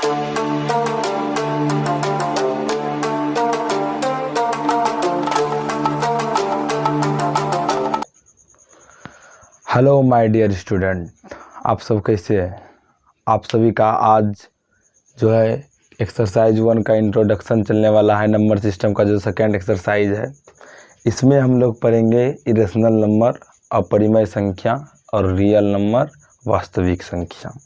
Hello my dear student, आप सब कैसे हैं। आप सभी का आज जो है एक्सरसाइज 1 का इंट्रोडक्शन चलने वाला है। नंबर सिस्टम का जो सेकंड एक्सरसाइज है, इसमें हम लोग पढ़ेंगे इरेशनल नंबर, अपरिमेय संख्या और रियल नंबर, वास्तविक संख्या।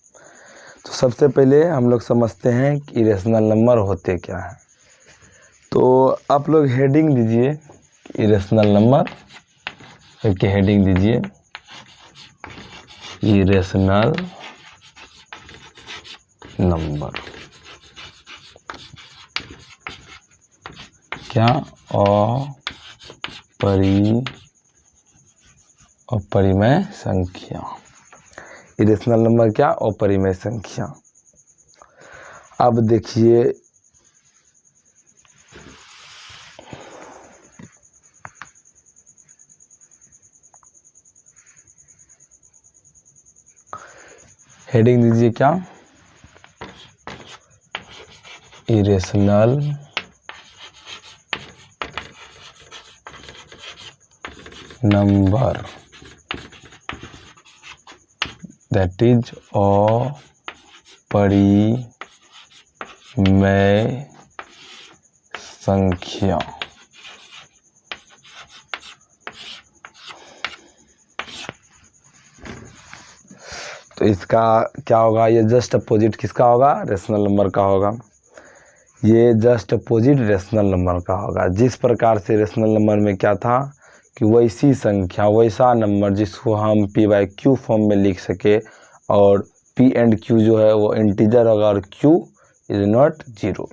तो सबसे पहले हम लोग समझते हैं कि इरेशनल नंबर होते क्या हैं। तो आप लोग हेडिंग दीजिए इरेशनल नंबर, करके हेडिंग दीजिए इरेशनल नंबर। क्या? अपरिमेय संख्या। इरेशनल नंबर क्या? अपरिमेय संख्या। अब देखिए हेडिंग दीजिए क्या? इरेशनल नंबर, दैट इज अपरिमेय संख्या। तो इसका क्या होगा? ये जस्ट अपोजिट किसका होगा? रेशनल नंबर का होगा। ये जस्ट अपोजिट रेशनल नंबर का होगा। जिस प्रकार से रेशनल नंबर में क्या था कि वैसी संख्या, वैसा नंबर जिसको हम p/q फॉर्म में लिख सके, और p एंड q जो है वो इंटीजर होगा और q इज नॉट 0।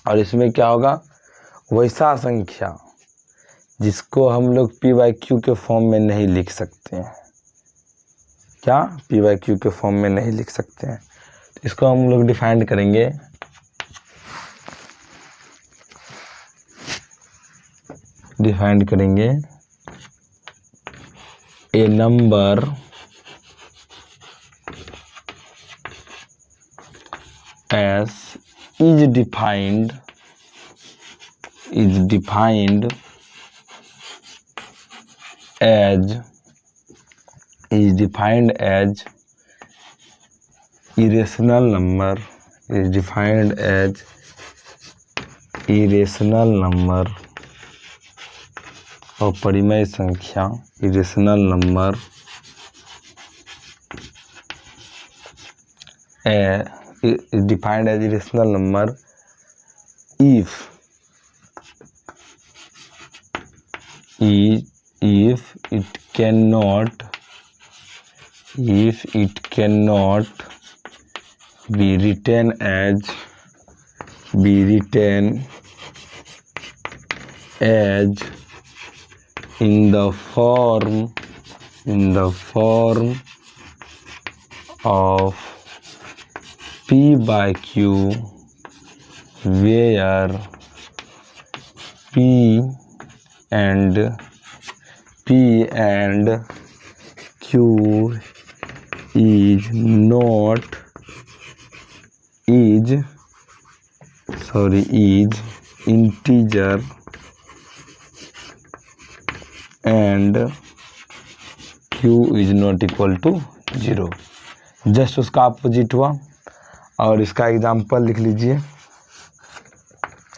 और इसमें क्या होगा? वैसा संख्या जिसको हम लोग p/q के फॉर्म में नहीं लिख सकते हैं। क्या? p/q के फॉर्म में नहीं लिख सकते हैं। तो इसको हम लोग डिफाइन करेंगे। A number as is defined as irrational number, अपरिमेय संख्या, irrational number is defined as irrational number if it cannot be written as in the form of p/q, where p and q is integer and q is not equal to 0। Just उसका opposite हुआ। और इसका example लिख लीजिए।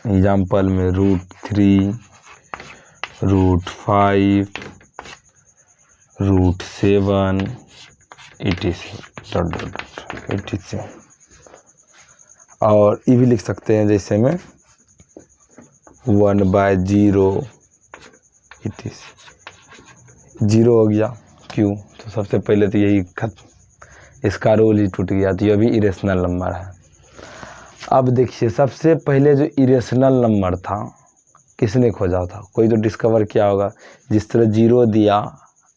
Example में √3, √5, √7 etc। और ये भी लिख सकते हैं जैसे में 1/0 etc। 0 हो गया क्यों? तो सबसे पहले तो यही खत्म, इसका रोल ही टूट गया। तो यह भी इरेशनल नंबर है। अब देखिए, सबसे पहले जो इरेशनल नंबर था किसने खोजा था? कोई तो डिस्कवर किया होगा। जिस तरह 0 दिया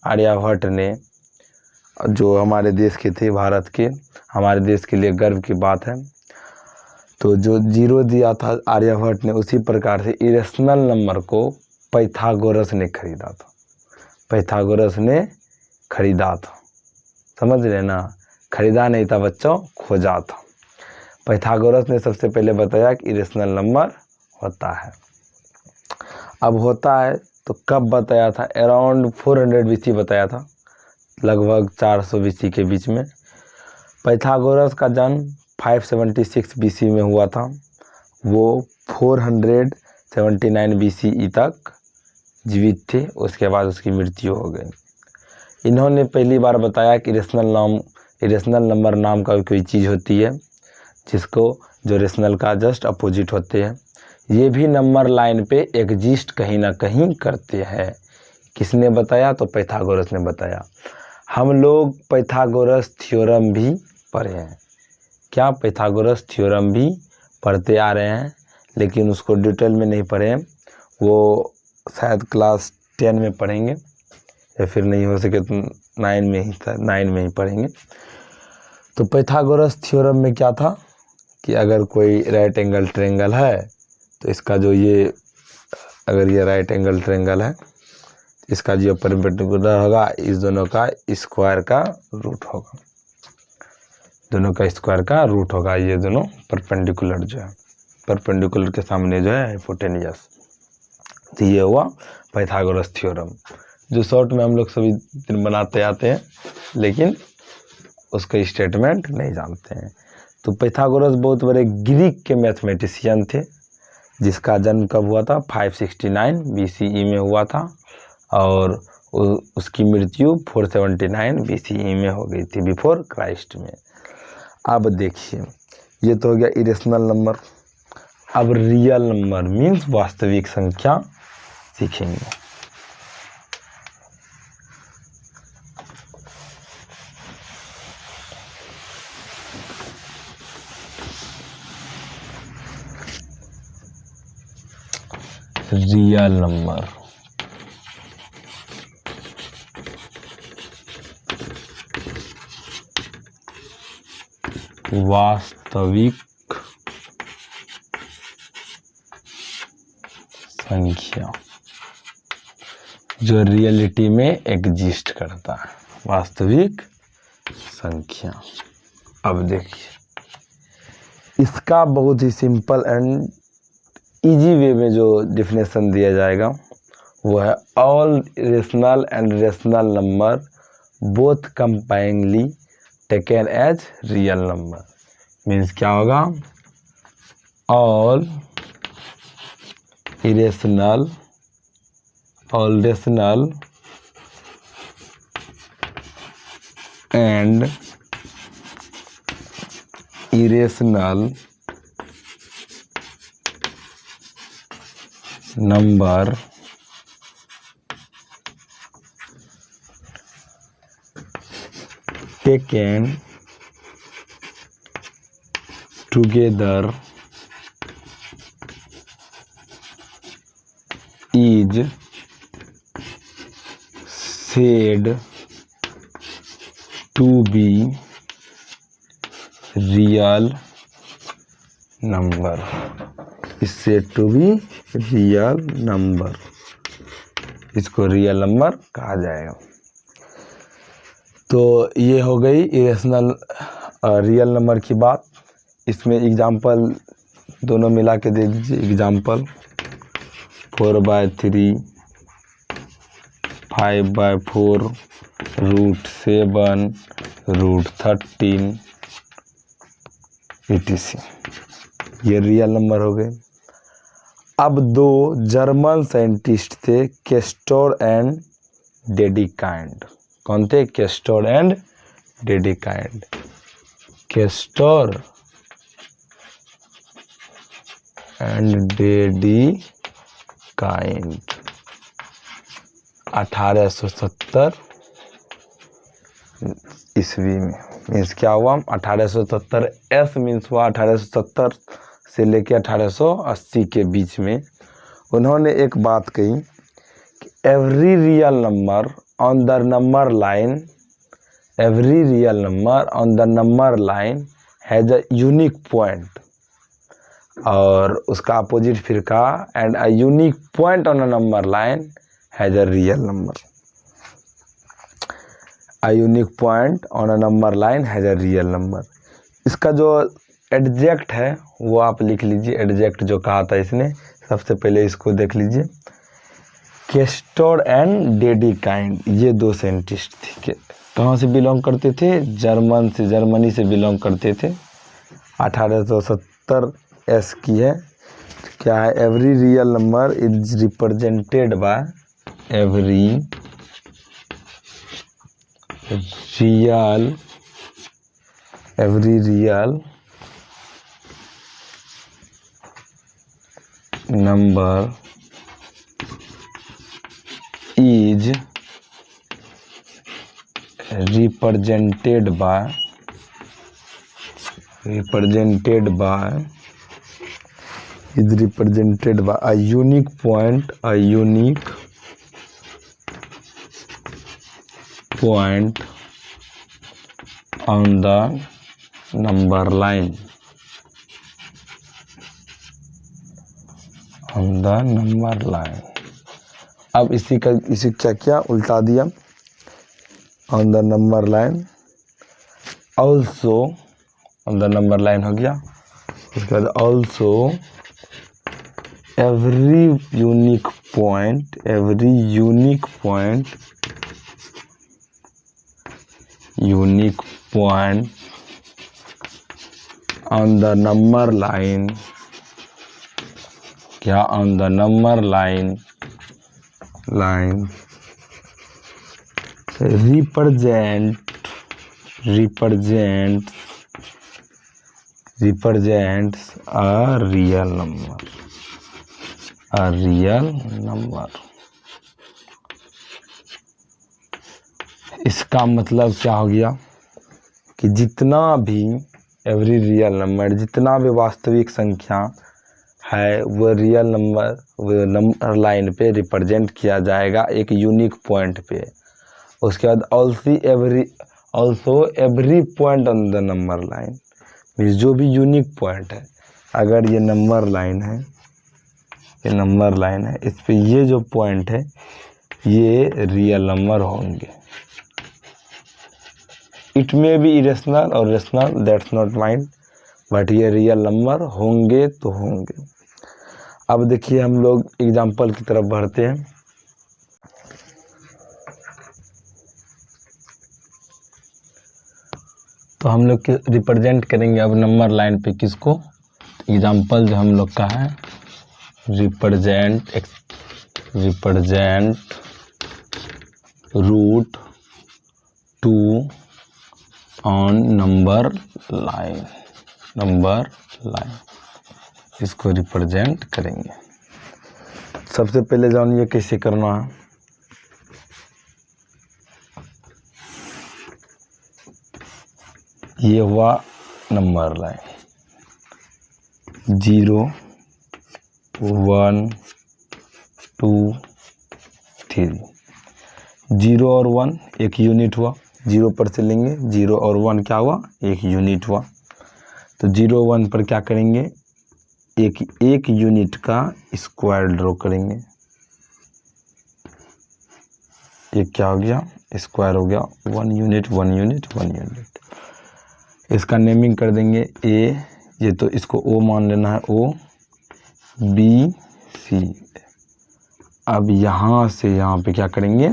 आर्यभट्ट ने, जो हमारे देश के थे, भारत के, हमारे देश के लिए गर्व की बात है। तो जो 0 दिया था आर्यभट्ट ने, उसी प्रकार से इरेशनल नंबर को पाइथागोरस ने खरीदा था। समझ रहे ना? खरीदा नहीं था बच्चों, खोजा था। पाइथागोरस ने सबसे पहले बताया कि इरेशनल नंबर होता है। अब होता है तो कब बताया था? अराउंड 400 BC बताया था, लगभग 400 BC के बीच में। पाइथागोरस का जन्म 576 BC में हुआ था। वो 479 BCE तक जीवित थे, उसके बाद उसकी मृत्यु हो गई। इन्होंने पहली बार बताया कि इरेशनल नंबर नाम का कोई चीज़ होती है जिसको जो रेशनल का जस्ट अपोजिट होते हैं। ये भी नंबर लाइन पे एग्जिस्ट कहीं ना कहीं करते हैं। किसने बताया? तो पाइथागोरस ने बताया। हम लोग पाइथागोरस थ्योरम भी पढ़े हैं। क्या? पाइथागोरस थ्योरम भी पढ़ते आ रहे हैं, लेकिन उसको डिटेल में नहीं पढ़े हैं। वो शायद क्लास 10 में पढ़ेंगे, या फिर नहीं हो सके तो 9 में ही पढ़ेंगे। तो पाइथागोरस थ्योरम में क्या था कि अगर कोई राइट एंगल ट्रायंगल है तो इसका जो ये, अगर ये राइट एंगल ट्रायंगल है, इसका जो परपेंडिकुलर होगा इस दोनों का स्क्वायर का रूट होगा। दोनों का स्क्वायर का रूट होगा। ये दोनों परपेंडिकुलर जो है, परपेंडिकुलर के सामने जो है हाइपोटेन्यूस। तो ये हुआ पाइथागोरस थ्योरम, जो शॉर्ट में हम लोग सभी दिन बनाते आते हैं, लेकिन उसका स्टेटमेंट नहीं जानते हैं। तो पाइथागोरस बहुत बड़े ग्रीक के मैथमेटिशियन थे, जिसका जन्म कब हुआ था? 569 BCE में हुआ था, और उसकी मृत्यु 479 BCE में हो गई थी, बिफोर क्राइस्ट में। अब देखिए, ये तो हो गया इरेशनल नंबर। अब रियल नंबर मीन्स वास्तविक संख्या सीखेंगे। रियल नंबर, वास्तविक संख्या जो रियलिटी में एग्जिस्ट करता है, वास्तविक संख्या। अब देखिए, इसका बहुत ही सिंपल एंड इजी वे में जो डिफिनेशन दिया जाएगा वो है all rational and rational number both combinedly taken as real number. Means क्या होगा? All rational and irrational number taken together is said to be real number, is said to be real number। इसको real number कहा जाएगा। तो ये हो गई irrational real number की बात। इसमें एग्जांपल दोनों मिला के दे दीजिए। Example 4/3, 5/4, √7, √13 etc। ये रियल नंबर हो गए। अब दो जर्मन साइंटिस्ट थे, कैस्टर एंड डेडिकाइंड। कौन थे? Cantor and Dedekind. Cantor and Dedekind 1870 ईस्वी में। मीन्स क्या हुआ? 1870 एस मीन्स हुआ 1870 से लेके 1880 के बीच में। उन्होंने एक बात कही कि every real number on the number line, every real number on the number line has a unique point. और उसका अपोजिट फिर कहा, and a unique point on a number line has a real number. A unique point on a number line has a real number. इसका जो एडजेक्ट है वो आप लिख लीजिए। एडजेक्ट जो कहा था इसने, सबसे पहले इसको देख लीजिए। कैस्टर एंड डेडिकाइंड, ये दो साइंटिस्ट थे, कहाँ से बिलोंग करते थे? जर्मनी से बिलोंग करते थे। 1870 एस की है। क्या है? Every real number is represented by every real number is represented by a unique point on the number line. अब इसी क्या किया? उल्टा दिया। On the number line, also on the number line हो गया। उसके बाद also every unique point on the number line, क्या? On the number line represents a real number। इसका मतलब क्या हो गया कि जितना भी एवरी रियल नंबर, जितना भी वास्तविक संख्या है वो रियल नंबर लाइन पे रिप्रेजेंट किया जाएगा एक यूनिक पॉइंट पे। उसके बाद also every point on the number line, means जो भी यूनिक पॉइंट है, अगर ये नंबर लाइन है, इस पे ये जो पॉइंट है ये रियल नंबर होंगे। इट में बी इरेशनल और rational, that's not mind, but ये रियल नंबर होंगे तो होंगे। अब देखिए हम लोग एग्जाम्पल की तरफ बढ़ते हैं। तो हम लोग रिप्रेजेंट करेंगे अब नंबर लाइन पे किसको? एग्जाम्पल जो हम लोग का है, रिप्रेजेंट √2 ऑन नंबर लाइन, इसको रिप्रेजेंट करेंगे। सबसे पहले जानिए कैसे करना है। ये हुआ नंबर लाइन 0 1 2 3। 0 और 1 एक यूनिट हुआ, 0 पर से लेंगे, 0 और 1 क्या हुआ? एक यूनिट हुआ। तो 0 1 पर क्या करेंगे? एक यूनिट का स्क्वायर ड्रॉ करेंगे। ये क्या हो गया? स्क्वायर हो गया। 1 यूनिट 1 यूनिट 1 यूनिट। इसका नेमिंग कर देंगे ए, ये तो इसको ओ मान लेना है, ओ बी सी। अब यहाँ से यहाँ पे क्या करेंगे?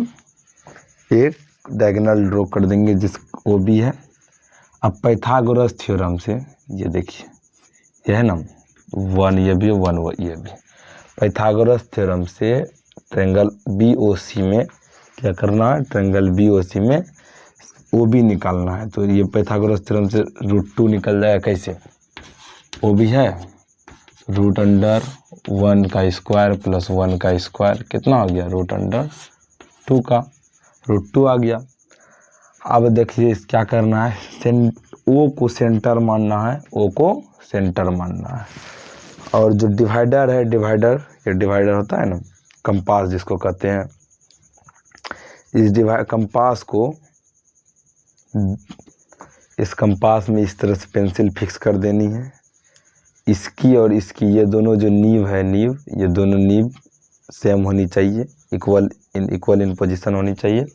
एक डायगोनल ड्रॉ कर देंगे जिस ओ बी है। अब पाइथागोरस थ्योरम से, ये देखिए यह है ना 1 ये भी 1 ये भी, पाइथागोरस थ्योरम से ट्रायंगल BOC में क्या करना है? ट्रायंगल BOC में OB निकालना है। तो ये पाइथागोरस थ्योरम से √2 निकल जाएगा। कैसे? OB है √1 का स्क्वायर प्लस 1 का स्क्वायर, कितना हो गया? √2 का √2 आ गया। अब देखिए क्या करना है? O को सेंटर मानना है, O को सेंटर मानना है। और जो डिवाइडर है, ये डिवाइडर होता है ना, कंपास जिसको कहते हैं, इस कंपास में इस तरह से पेंसिल फिक्स कर देनी है। इसकी और इसकी, ये दोनों जो नीव है, ये दोनों नीव सेम होनी चाहिए, इक्वल इन पोजीशन होनी चाहिए।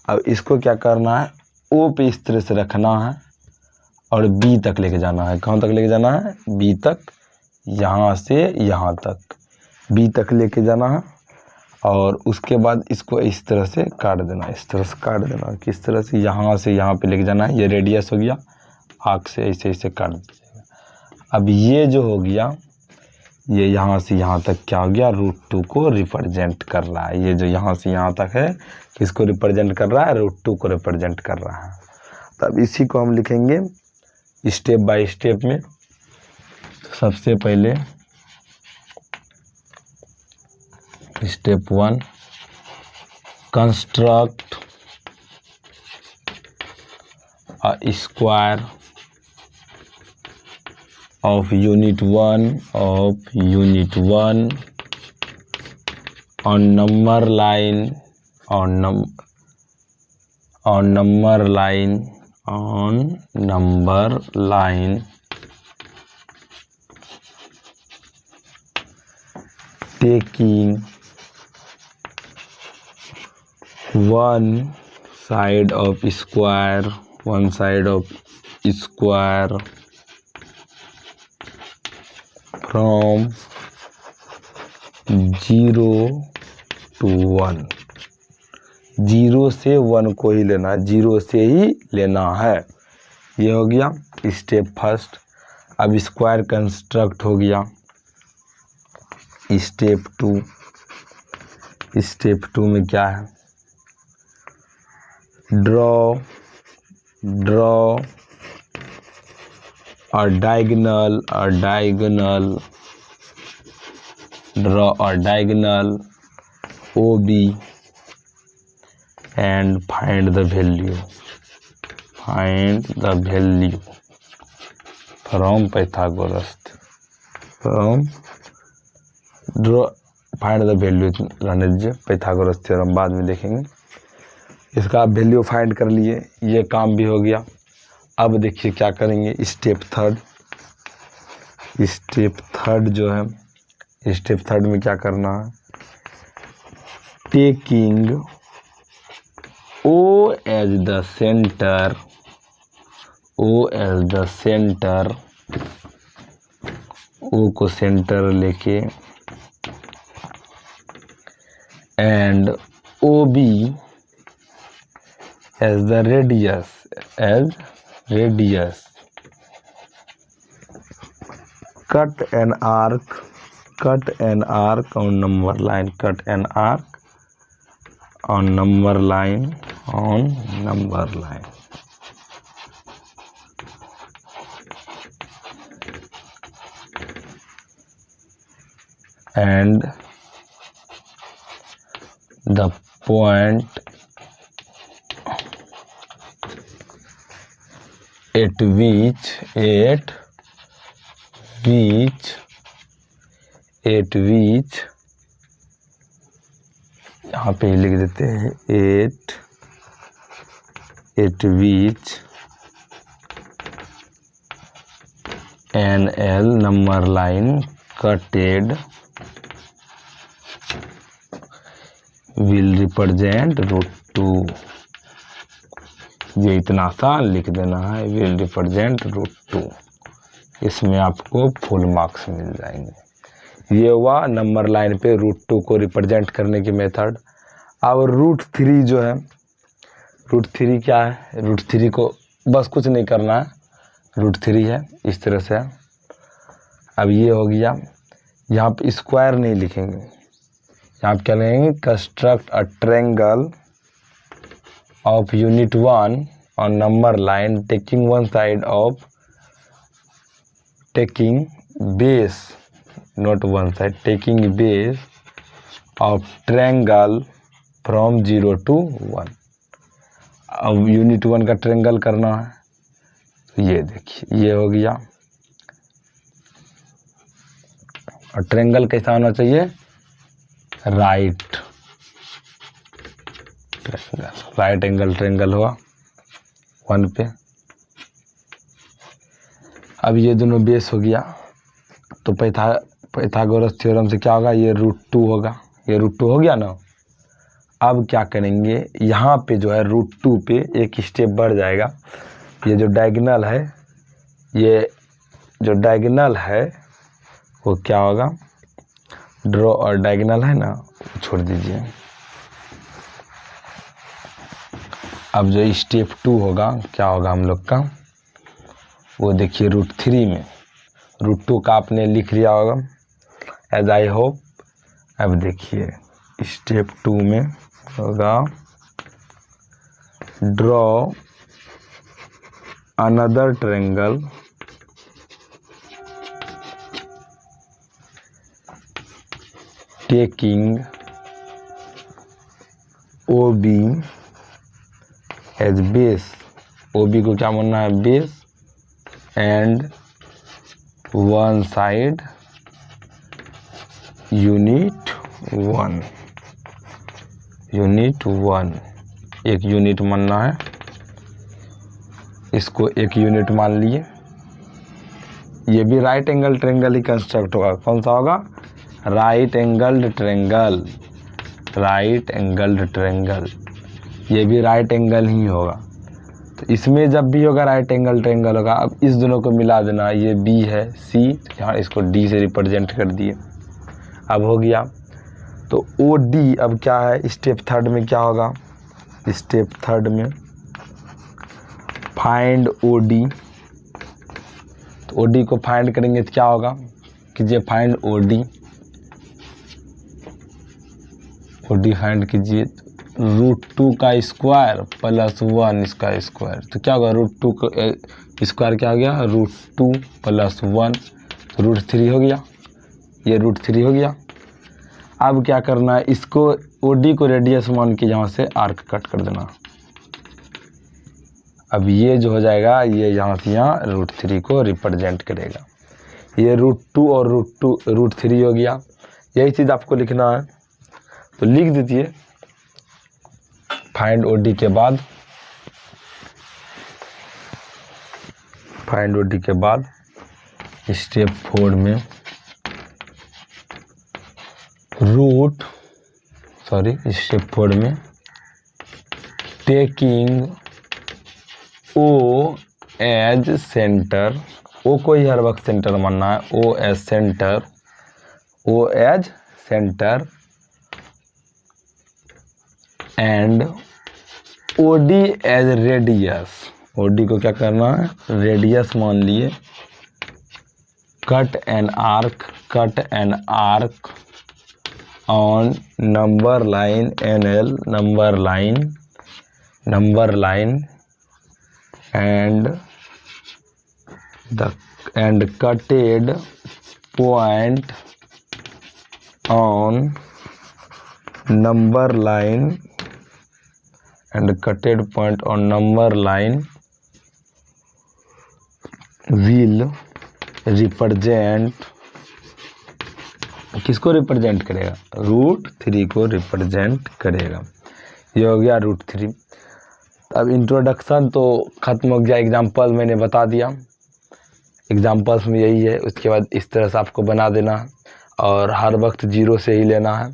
अब इसको क्या करना है? ओ पे इस तरह से रखना है और बी तक लेके जाना है। कहाँ तक लेके जाना है? बी तक, यहाँ से यहाँ तक बी तक लेके जाना है। और उसके बाद इसको इस तरह से काट देना, इस तरह से काट देना। किस तरह से? यहाँ से यहाँ पे लेके जाना है। ये रेडियस हो गया, आर्क से ऐसे ऐसे काट दीजिएगा। अब ये जो हो गया, ये यहाँ से यहाँ तक क्या हो गया? √2 को रिप्रेजेंट कर रहा है। ये जो यहाँ से यहाँ तक है, किसको रिप्रेजेंट कर रहा है? √2 को रिप्रेजेंट कर रहा है। तब इसी को हम लिखेंगे स्टेप बाय स्टेप में। सबसे पहले step 1, construct a square of unit 1 on number line on number line taking one side of square from 0 to 1। 0 से 1 को ही लेना, 0 से ही लेना है। ये हो गया स्टेप फर्स्ट। अब स्क्वायर कंस्ट्रक्ट हो गया। स्टेप 2 में क्या है? Draw or diagonal OB and find the value from Pythagoras find the value रहने दीजिए, पाइथागोरस थ्योरम बाद में देखेंगे। इसका वैल्यू फाइंड कर लिए, ये काम भी हो गया। अब देखिए क्या करेंगे। स्टेप थर्ड जो है, स्टेप थर्ड में क्या करना है? Taking O as the center, O को सेंटर लेके and OB as the radius, cut an arc on number line, and the point at which यहाँ पे लिख देते हैं at which NL number line cutted will represent √2। ये इतना आसान लिख देना है, will represent √2। इसमें आपको फुल मार्क्स मिल जाएंगे। ये हुआ नंबर लाइन पे √2 को रिप्रेजेंट करने की मेथड। अब √3 जो है, √3 क्या है? √3 को बस कुछ नहीं करना है, √3 है, इस तरह से। अब ये हो गया। यहाँ पे स्क्वायर नहीं लिखेंगे, यहाँ पे क्या लिखेंगे? Construct a triangle of unit 1 on number line taking one side of taking base, not one side, taking base of triangle from 0 to 1। अब यूनिट 1 का ट्रायंगल करना है, तो ये देखिए ये हो गया। और ट्रायंगल कैसा होना चाहिए? राइट एंगल ट्रायंगल हुआ 1 पे। अब ये दोनों बेस हो गया, तो पाइथागोरस थ्योरम से क्या होगा? ये √2 होगा। ये √2 हो गया ना। अब क्या करेंगे? यहाँ पे जो है √2 पे एक स्टेप बढ़ जाएगा। ये जो डायगोनल है, ये जो डायगोनल है वो क्या होगा, ड्रॉ और डायगोनल है ना, छोड़ दीजिए। अब जो स्टेप 2 होगा, क्या होगा हम लोग का, वो देखिए √3 में, √2 का आपने लिख लिया होगा एज आई होप। अब देखिए स्टेप 2 में होगा draw another triangle taking OB as base. OB को क्या मानना है, base, and one side unit 1, unit 1 एक यूनिट मानना है, इसको एक यूनिट मान लिए। ये भी राइट एंगल ट्रायंगल ही कंस्ट्रक्ट होगा। कौन सा होगा, right angled triangle, right angled triangle, ये भी राइट एंगल ही होगा। तो इसमें जब भी होगा राइट एंगल ट्रायंगल होगा। अब इस दोनों को मिला देना, ये B है, C, यहाँ इसको D से रिप्रेजेंट कर दिए। अब हो गया। तो OD अब क्या है, स्टेप 3 में क्या होगा, स्टेप 3 में फाइंड OD। तो OD को फाइंड करेंगे तो क्या होगा, कीजिए फाइंड OD, OD फाइंड कीजिए। √2 का स्क्वायर प्लस 1 इसका स्क्वायर, तो क्या होगा, √2 का स्क्वायर क्या हो गया, √2 प्लस 1, तो √3 हो गया, ये √3 हो गया। अब क्या करना है, इसको OD को रेडियस मान के यहाँ से आर्क कट कर देना। अब ये जो हो जाएगा, ये यहाँ से यहाँ √3 को रिप्रेजेंट करेगा। ये √2 और √3 हो गया। यही चीज़ आपको लिखना है, तो लिख दीजिए फाइंड OD के बाद, फाइंड OD के बाद स्टेप 4 में स्टेप 4 में taking O as centre, O को ही हर वक्त सेंटर मानना है, O as centre, O as centre and OD as radius. OD को क्या करना है, रेडियस मान लिए। Cut an arc on number line NL, number line and cutted point on number line will represent, किसको रिप्रेजेंट करेगा, √3 को रिप्रेजेंट करेगा। ये हो गया √3। अब इंट्रोडक्शन तो ख़त्म हो गया, एग्जाम्पल मैंने बता दिया, एग्जाम्पल्स में यही है। उसके बाद इस तरह से आपको बना देना है और हर वक्त 0 से ही लेना है।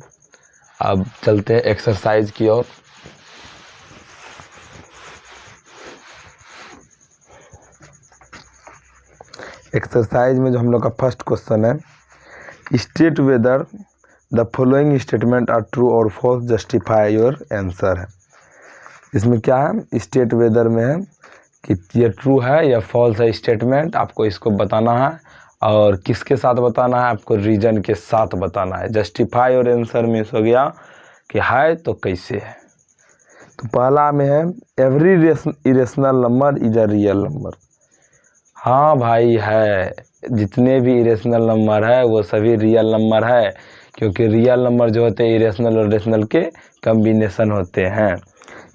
अब चलते हैं एक्सरसाइज की ओर। एक्सरसाइज में जो हम लोग का फर्स्ट क्वेश्चन है, state whether the following statement are true और फॉल्स, जस्टिफाई योर आंसर है। इसमें क्या है, स्टेट वेदर में है कि ये ट्रू है या फॉल्स है स्टेटमेंट, आपको इसको बताना है और किसके साथ बताना है, आपको रीजन के साथ बताना है। जस्टिफाई और आंसर में हो गया कि है तो कैसे है। तो पहला में है every irrational number is a real number. हाँ भाई है, जितने भी इरेशनल नंबर है वो सभी रियल नंबर है, क्योंकि रियल नंबर जो होते हैं इरेशनल और रेशनल के कम्बिनेशन होते हैं।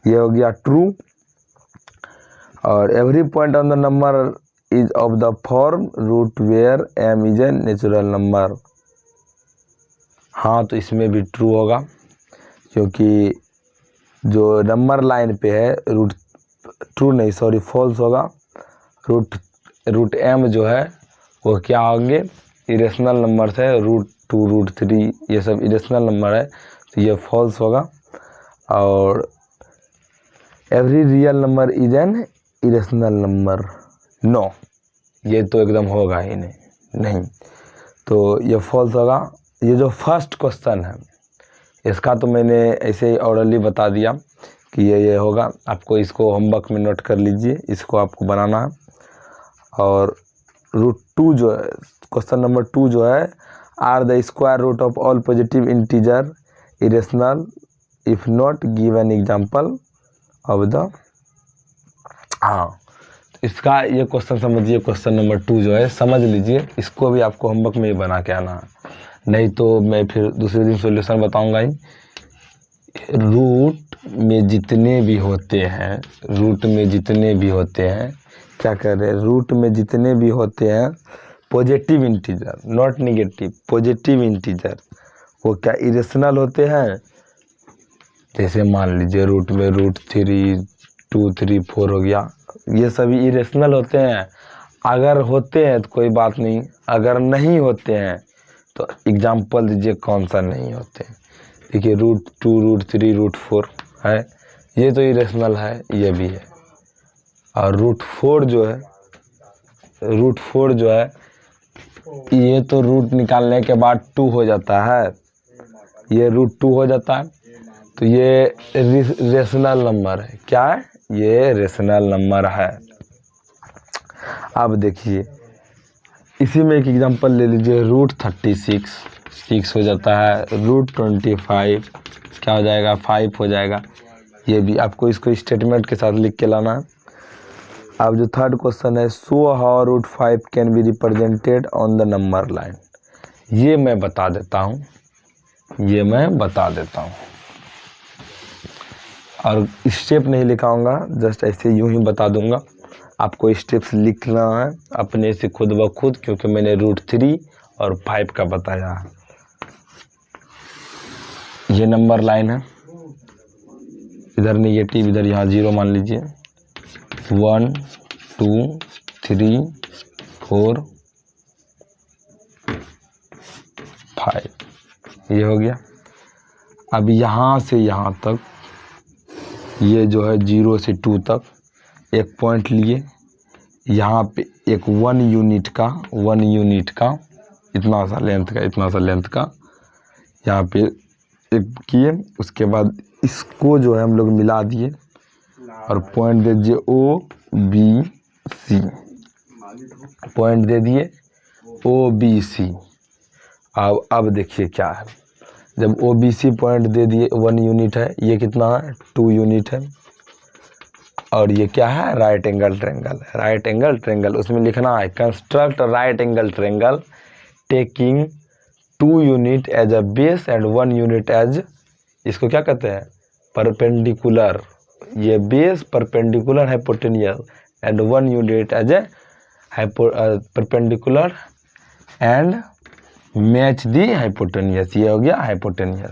ये हो गया ट्रू। और every point on the number is of the form root where m is a natural number. हाँ तो इसमें भी ट्रू होगा, क्योंकि जो नंबर लाइन पे है फॉल्स होगा। रूट m जो है वो क्या होंगे, इरेशनल नंबर है, √2 √3 ये सब इरेशनल नंबर है, तो ये फॉल्स होगा। और every real number is an irrational number, no, ये तो एकदम होगा ही नहीं, तो ये फॉल्स होगा। ये जो फर्स्ट क्वेश्चन है इसका तो मैंने ऐसे ही ऑर्डरली बता दिया कि ये होगा। आपको इसको होमवर्क में नोट कर लीजिए, इसको आपको बनाना है। और √2 जो है, क्वेश्चन नंबर 2 जो है, are the square root of all positive integer irrational, if not give an example of the. हाँ, इसका ये क्वेश्चन समझिए, क्वेश्चन नंबर 2 जो है समझ लीजिए, इसको भी आपको होमवर्क में ही बना के आना है, नहीं तो मैं फिर दूसरे दिन सॉल्यूशन बताऊंगा ही। रूट में जितने भी होते हैं, रूट में जितने भी होते हैं, क्या कर रहे हैं, रूट में जितने भी होते हैं positive integer, not negative, positive integer, वो क्या इरेशनल होते हैं। जैसे मान लीजिए रूट में √3, 2, 3, 4 हो गया, ये सभी इरेशनल होते हैं। अगर होते हैं तो कोई बात नहीं, अगर नहीं होते हैं तो एग्जाम्पल दीजिए कौन सा नहीं होते हैं। देखिए √2, √3, √4 है, ये तो इरेशनल है, ये भी है। और √4 जो है, √4 जो है, ये तो रूट निकालने के बाद 2 हो जाता है, ये √2 हो जाता है, तो ये रेशनल नंबर है। क्या है ये? रेशनल नंबर है। अब देखिए इसी में एक एग्जांपल ले लीजिए, √36 6 हो जाता है, √25 क्या हो जाएगा, 5 हो जाएगा। ये भी आपको इसको स्टेटमेंट के साथ लिख के लाना है। अब जो थर्ड क्वेश्चन है, show how √5 can be represented on the number line, ये मैं बता देता हूँ, ये मैं बता देता हूँ। और स्टेप नहीं लिखाऊंगा, जस्ट ऐसे यूं ही बता दूंगा। आपको स्टेप्स लिखना है अपने से खुद ब खुद, क्योंकि मैंने √3 और 5 का बताया। ये नंबर लाइन है, इधर नेगेटिव, इधर यहाँ 0 मान लीजिए। 1 2 3 4 5 ये हो गया। अब यहाँ से यहाँ तक, ये जो है 0 से 2 तक एक पॉइंट लिए, यहाँ पे एक 1 यूनिट का इतना सा लेंथ का, इतना सा लेंथ का यहाँ पे एक किए। उसके बाद इसको जो है हम लोग मिला दिए और पॉइंट दे दिए OBC, पॉइंट दे दिए OBC। अब देखिए क्या है, जब OBC पॉइंट दे दिए, 1 यूनिट है, ये कितना है, 2 यूनिट है, और ये क्या है, right angle triangle. Right angle triangle, उसमें लिखना है construct right angle triangle taking 2 unit as a base and 1 unit as, इसको क्या कहते हैं, परपेंडिकुलर। ये base perpendicular hypotenuse and 1 unit as a perpendicular and match the hypotenuse. ये हो गया हाइपोटेन्यूस।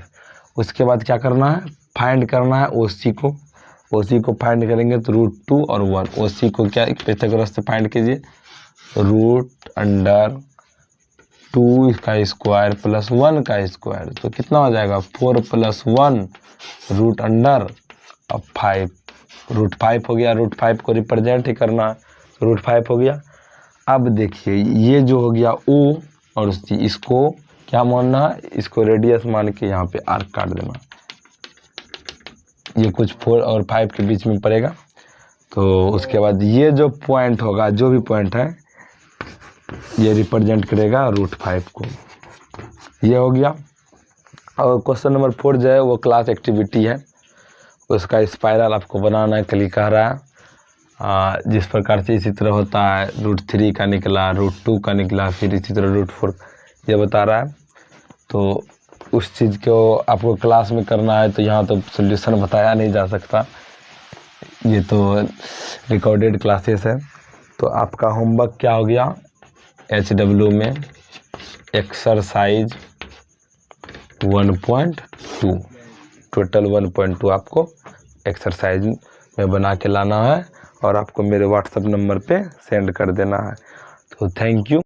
उसके बाद क्या करना है, फाइंड करना है OC को। OC को फाइंड करेंगे तो √2 और 1, OC को क्या पाइथागोरस से फाइंड कीजिए, √2 का स्क्वायर प्लस 1 का स्क्वायर, तो कितना हो जाएगा, 4 + 1 √5, √5 हो गया। √5 को रिप्रेजेंट ही करना है, √5 हो गया। अब देखिए ये जो हो गया O और C, इसको क्या मानना है, इसको रेडियस मान के यहाँ पे आर्क काट देना। ये कुछ 4 और 5 के बीच में पड़ेगा। तो उसके बाद ये जो पॉइंट होगा, जो भी पॉइंट है, ये रिप्रेजेंट करेगा √5 को। ये हो गया। और क्वेश्चन नंबर 4 जो है वो क्लास एक्टिविटी है, उसका स्पाइरल आपको बनाना है, कल कह रहा है। जिस प्रकार से इसी तरह होता है, √3 का निकला, √2 का निकला, फिर इसी तरह √4, ये बता रहा है। तो उस चीज़ को आपको क्लास में करना है, तो यहाँ तो सॉल्यूशन बताया नहीं जा सकता, ये तो रिकॉर्डेड क्लासेस है। तो आपका होमवर्क क्या हो गया, HW में एक्सरसाइज 1.2, टोटल 1.2 आपको एक्सरसाइज में बना के लाना है और आपको मेरे व्हाट्सएप नंबर पे सेंड कर देना है। तो थैंक यू।